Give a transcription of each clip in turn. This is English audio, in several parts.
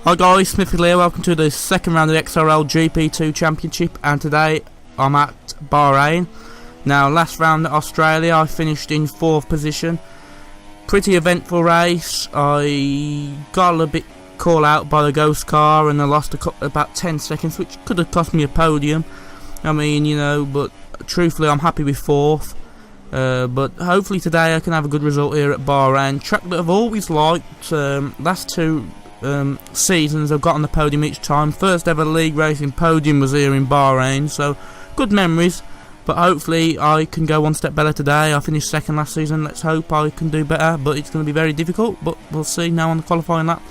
Hi guys, Smifficle here, welcome to the second round of the XRL GP2 Championship, and today I'm at Bahrain. Now, last round at Australia I finished in 4th position. Pretty eventful race. I got a little bit caught out by the ghost car and I lost about 10 seconds, which could have cost me a podium. I mean, you know, but truthfully I'm happy with 4th. But hopefully today I can have a good result here at Bahrain. Track that I've always liked. Last two seasons I've got on the podium each time. First ever league racing podium was here in Bahrain, so good memories. But hopefully I can go one step better today. I finished second last season. Let's hope I can do better, but it's going to be very difficult, but we'll see now on the qualifying lap.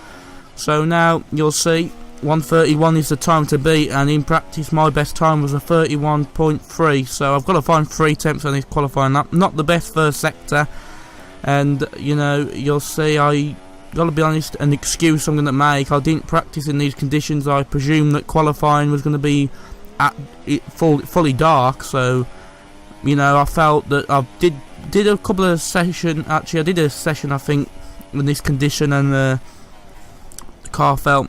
So now you'll see 1:31 is the time to beat, and in practice my best time was a 31.3, so I've got to find 3 attempts on this qualifying lap. Not the best first sector, and you know, you'll see, I gotta be honest, an excuse I'm gonna make. I didn't practice in these conditions. I presumed that qualifying was gonna be at fully dark, so you know, I felt that I did a couple of sessions. Actually, I did a session I think in this condition, and the car felt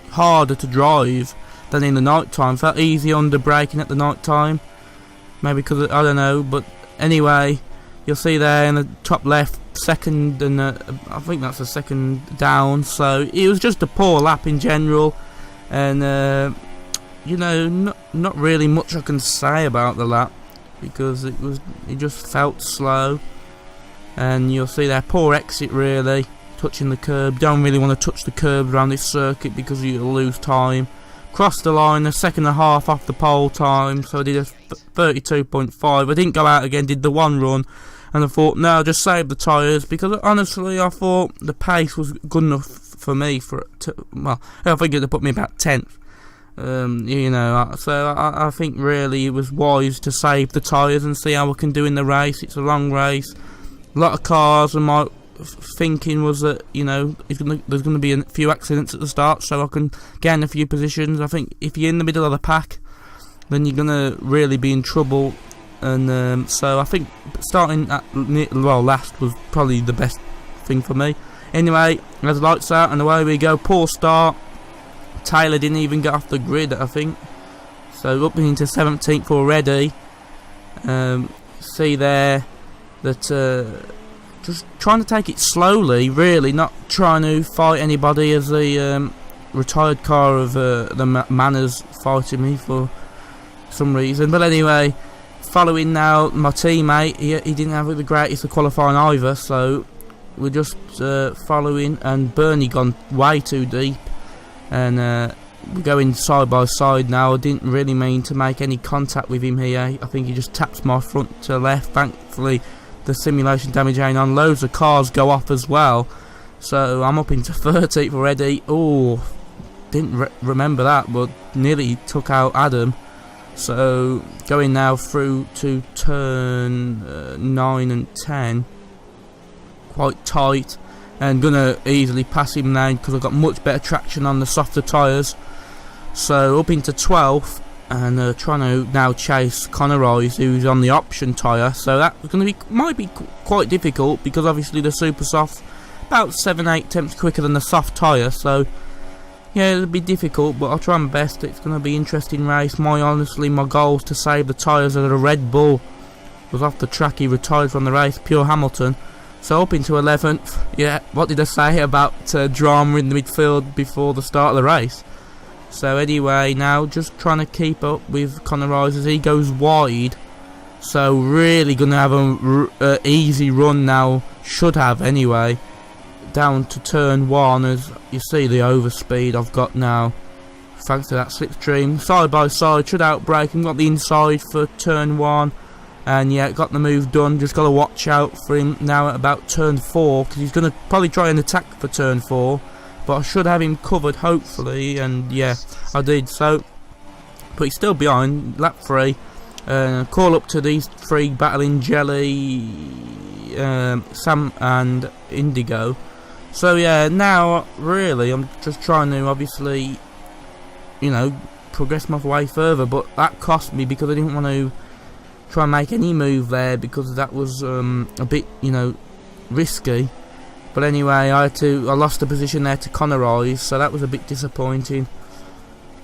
harder to drive than in the night time. Felt easier under braking at the night time, maybe because I don't know. But anyway, you'll see there in the top left, second, and I think that's a second down. So it was just a poor lap in general, and you know, not really much I can say about the lap because it just felt slow. And you'll see there, poor exit really, touching the curb. Don't really want to touch the curb around this circuit because you'll lose time. Crossed the line, a second and a half off the pole time, so I did a 32.5. I didn't go out again, did the one run. And I thought, no, just save the tyres, because honestly I thought the pace was good enough for me well, I think it'd put me about 10th. You know, so I think really it was wise to save the tyres and see how we can do in the race. It's a long race, a lot of cars, and my thinking was that, you know, there's going to be a few accidents at the start, so I can gain a few positions. I think if you're in the middle of the pack, then you're going to really be in trouble. And so I think starting at last was probably the best thing for me. Anyway, as the lights out and away we go. Poor start. Taylor didn't even get off the grid, I think. So up into 17th already. See there that just trying to take it slowly, really, not trying to fight anybody, as the retired car of the Manners fighting me for some reason. But anyway, following now my teammate, he didn't have the greatest of qualifying either, so we're just following, and Bernie gone way too deep, and we're going side by side now. I didn't really mean to make any contact with him here. I think he just taps my front to left. Thankfully the simulation damage ain't on. Loads of cars go off as well, so I'm up into 13th already. Oh, didn't remember that, but nearly took out Adam. So going now through to turn 9 and 10, quite tight, and gonna easily pass him now because I've got much better traction on the softer tyres. So up into 12th, and trying to now chase Connor Rice, who's on the option tyre. So that's gonna might be quite difficult, because obviously the super soft about 7-8 tenths quicker than the soft tyre. So yeah, it'll be difficult, but I'll try my best. It's going to be an interesting race. Honestly, my goal is to save the tyres of the Red Bull. Was off the track, he retired from the race, pure Hamilton. So up into 11th. Yeah, what did I say about drama in the midfield before the start of the race? So anyway, now just trying to keep up with Connor Rice as he goes wide. So really going to have an easy run now. Should have anyway. Down to turn 1, as you see the overspeed I've got now, thanks to that slipstream. Side by side, should outbrake and got the inside for turn 1, and yeah, got the move done. Just got to watch out for him now at about turn 4, because he's going to probably try and attack for turn 4, but I should have him covered hopefully, and yeah, I did. So, but he's still behind, lap 3. Call up to these 3 battling Jelly, Sam and Indigo. So yeah, now really I'm just trying to obviously, you know, progress my way further, but that cost me because I didn't want to try and make any move there, because that was a bit, you know, risky. But anyway, I lost the position there to Connor Rice, so that was a bit disappointing.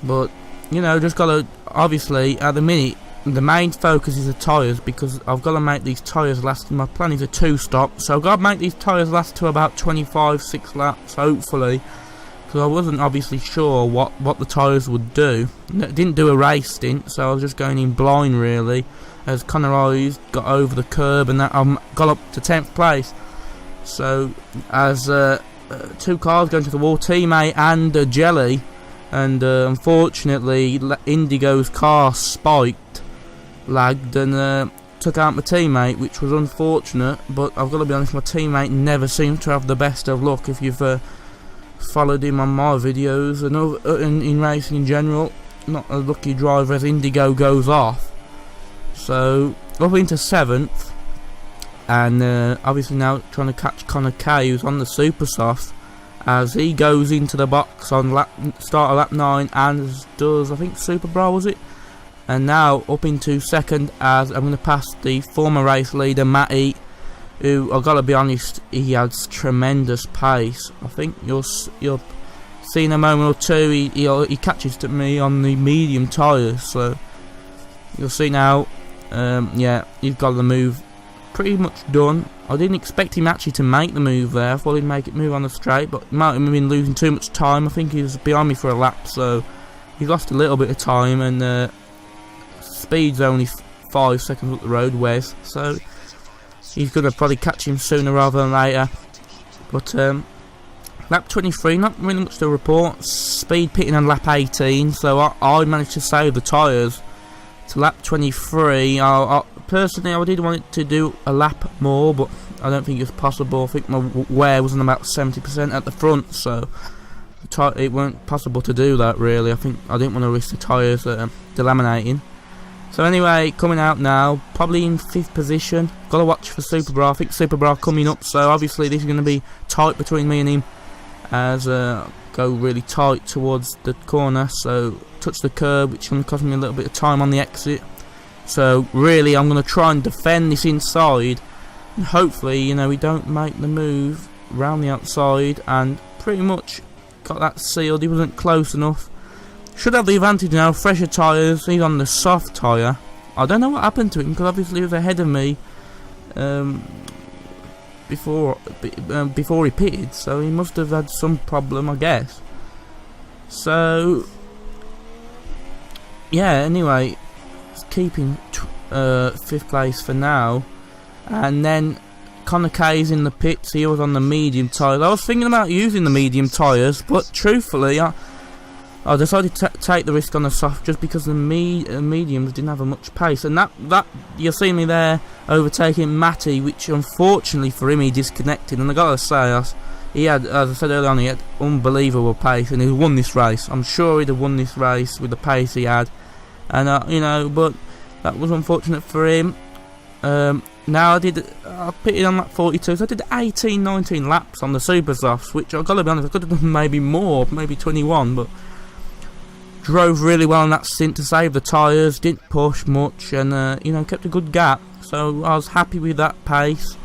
But you know, just gotta, obviously at the minute the main focus is the tyres, because I've got to make these tyres last. My plan is a 2-stop, so I've got to make these tyres last to about 25-6 laps, hopefully, because I wasn't obviously sure what the tyres would do. Didn't do a race stint, so I was just going in blind really, as Connor Rice got over the curb, and that got up to 10th place. So as 2 cars going to the wall, teammate and Jelly, and unfortunately Indigo's car spiked, lagged, and took out my teammate, which was unfortunate. But I've got to be honest, my teammate never seems to have the best of luck. If you've followed him on my videos and in racing in general, not a lucky driver, as Indigo goes off. So up into 7th, and obviously now trying to catch Connor K, who's on the super soft, as he goes into the box on start of lap 9, and does, I think, Super Bra, was it? And now up into 2nd, as I'm going to pass the former race leader Matty, who, I've got to be honest, he has tremendous pace. I think you'll see in a moment or two he catches to me on the medium tyres, so you'll see now. Yeah, he's got the move pretty much done. I didn't expect him actually to make the move there. I thought he'd make it move on the straight, but he might have been losing too much time. I think he was behind me for a lap, so he lost a little bit of time, and speed's only 5 seconds up the road, Wes, so he's going to probably catch him sooner rather than later. But lap 23, not really much to report. Speed pitting on lap 18, so I managed to save the tyres to lap 23. Personally, I did want it to do a lap more, but I don't think it's possible. I think my wear was on about 70% at the front, so it weren't possible to do that really. I think I didn't want to risk the tyres delaminating. So anyway, coming out now, probably in 5th position. Got to watch for Super Bra. I think Super Bra coming up, so obviously this is going to be tight between me and him, as go really tight towards the corner, so touch the curb, which is going to cost me a little bit of time on the exit. So really I'm going to try and defend this inside, and hopefully, you know, we don't make the move round the outside, and pretty much got that sealed. He wasn't close enough. Should have the advantage now, fresher tyres. He's on the soft tyre. I don't know what happened to him, because obviously he was ahead of me before he pitted, so he must have had some problem, I guess. So yeah, anyway, keeping 5th place for now. And then Connor K's in the pits. He was on the medium tyres. I was thinking about using the medium tyres, but truthfully I decided to take the risk on the soft, just because the mediums didn't have much pace. And that you'll see me there overtaking Matty, which unfortunately for him he disconnected. And I gotta say, he had, as I said earlier on, he had unbelievable pace, and he won this race. I'm sure he'd have won this race with the pace he had. And you know, but that was unfortunate for him. Now I pitted on lap 42, so I did 18-19 laps on the super softs, which I've got to be honest, I could have done maybe more, maybe 21, but drove really well on that stint to save the tyres, didn't push much, and you know, kept a good gap. So I was happy with that pace,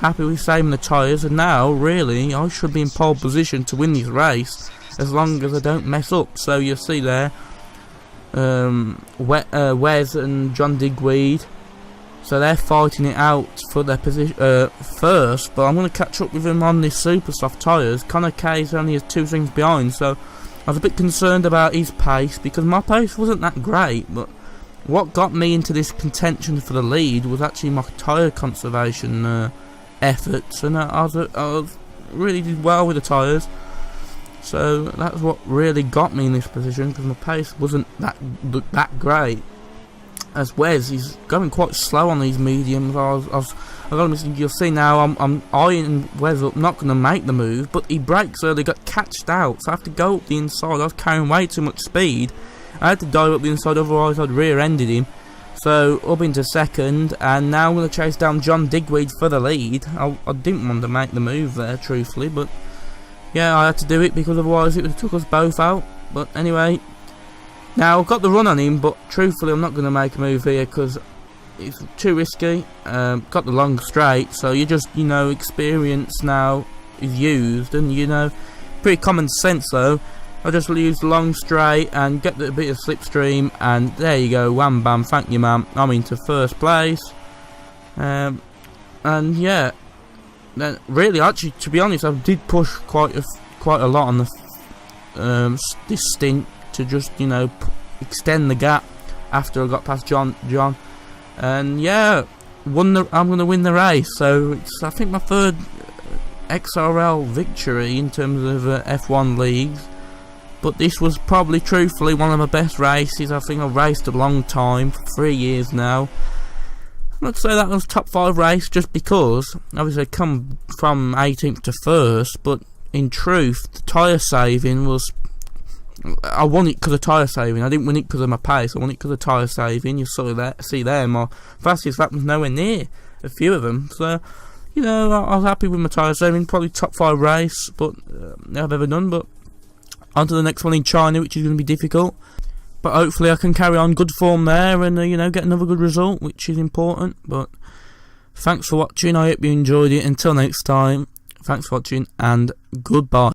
happy with saving the tyres, and now really I should be in pole position to win this race, as long as I don't mess up. So you'll see there, Wes and John Digweed, so they're fighting it out for their position first, but I'm going to catch up with them on this super soft tyres. Connor K's only has 2 things behind, so I was a bit concerned about his pace, because my pace wasn't that great. But what got me into this contention for the lead was actually my tyre conservation efforts, and I really did well with the tyres. So that's what really got me in this position, because my pace wasn't that great. As Wes, he's going quite slow on these mediums. You'll see now I'm eyeing Wes up, not going to make the move, but he brakes early, got catched out, so I have to go up the inside. I was carrying way too much speed. I had to dive up the inside, otherwise I'd rear-ended him. So up into 2nd, and now I'm going to chase down John Digweed for the lead. I didn't want to make the move there, truthfully, but yeah, I had to do it, because otherwise it would have took us both out. But anyway, now I've got the run on him, but truthfully I'm not going to make a move here, because it's too risky. Got the long straight, so you just, you know, experience now is used, and you know, pretty common sense though. I just use the long straight and get a bit of slipstream, and there you go, wham bam, thank you ma'am, I'm into first place. And yeah, then really, actually, to be honest, I did push quite a lot on the this stint to just, you know, extend the gap after I got past John, and yeah, I'm going to win the race. So it's, I think, my third XRL victory in terms of F1 leagues. But this was probably, truthfully, one of my best races. I think I've raced a long time, for 3 years now. I'm not to say that was top 5 race just because, obviously I come from 18th to 1st, but in truth, the tyre saving was, I won it because of tyre saving. I didn't win it because of my pace, I won it because of tyre saving. You sort of see there, my fastest lap was nowhere near a few of them. So, you know, I was happy with my tyre saving, probably top 5 race but I've ever done. But on to the next one in China, which is going to be difficult, but hopefully I can carry on good form there and you know, get another good result, which is important. But thanks for watching, I hope you enjoyed it. Until next time, thanks for watching and goodbye.